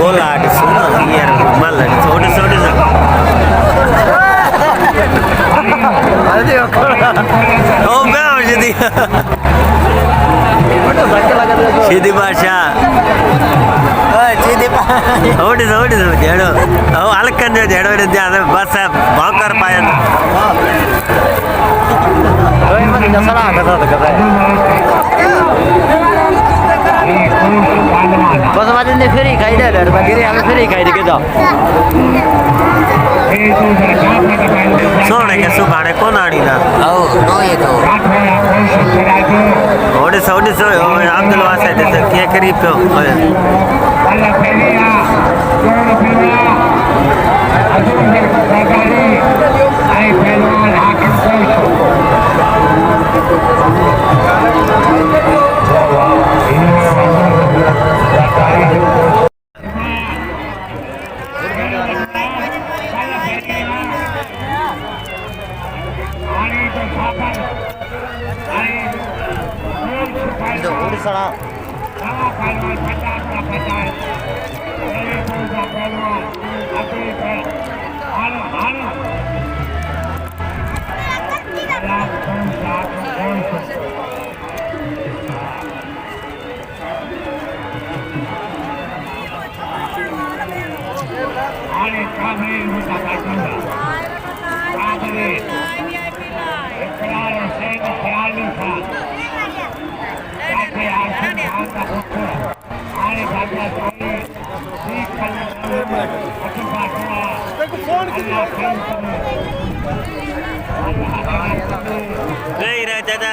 Ola di sini here Mela छोटे छोटे से अरे oh गाँव jadi Sindhi bahasa Sindhi bahasa छोटे छोटे से जेड़ो oh अलगन जो जेड़ो ने जाने बस बांकर पाया oh ini mah tidak salah kata बस बात ने फेरी खाई दे रे बगैर हमें फेरी खाई दे के जाओ सोने के सुबाने कौन आड़ी ना ओ नो ये तो ओडे सो अब्दुल वासे दे के करीब पे ओए नहीं रहा दादा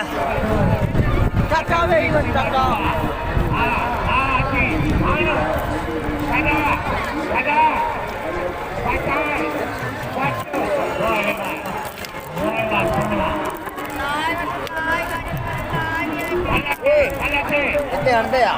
चाचा वे चाचा इतने अंडे आ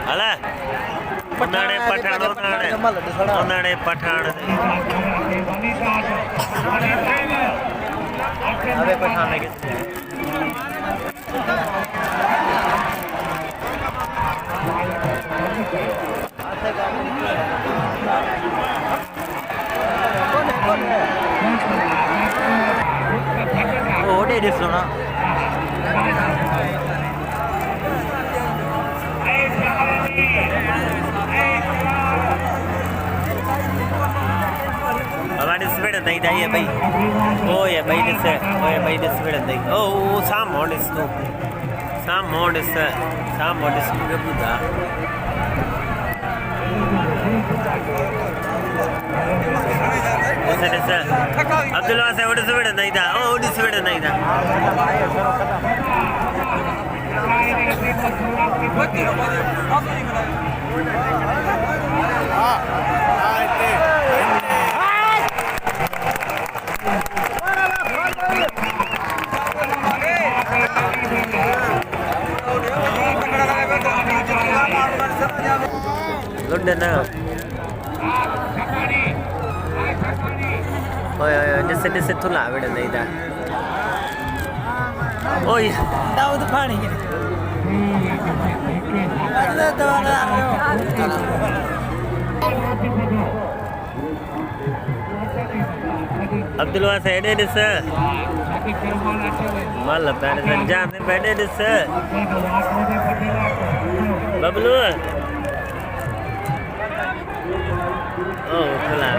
Alah, unnane pathan अबे पठान है ओडे दे सुना हमारे स्पीड नहीं था ये भाई ओ ये भाई दिस ओ ये भाई दिस स्पीड नहीं ओ साम मोडिस तो साम मोडिस के बुदा उसे दिस अब्दुल वासे ओडी स्पीड नहीं था ओ ओडी स्पीड नहीं था London जैसे थुला बेटा नहीं था ओए दाऊद पानी अब्दुल वासे एडे दिस मल पैर जाने बैठे this Bablu O Thula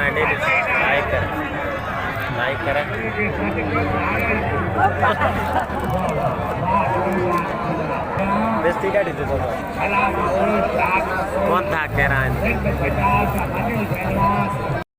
एडे this like कर बेस्ती का दिस कौन था कह रहा है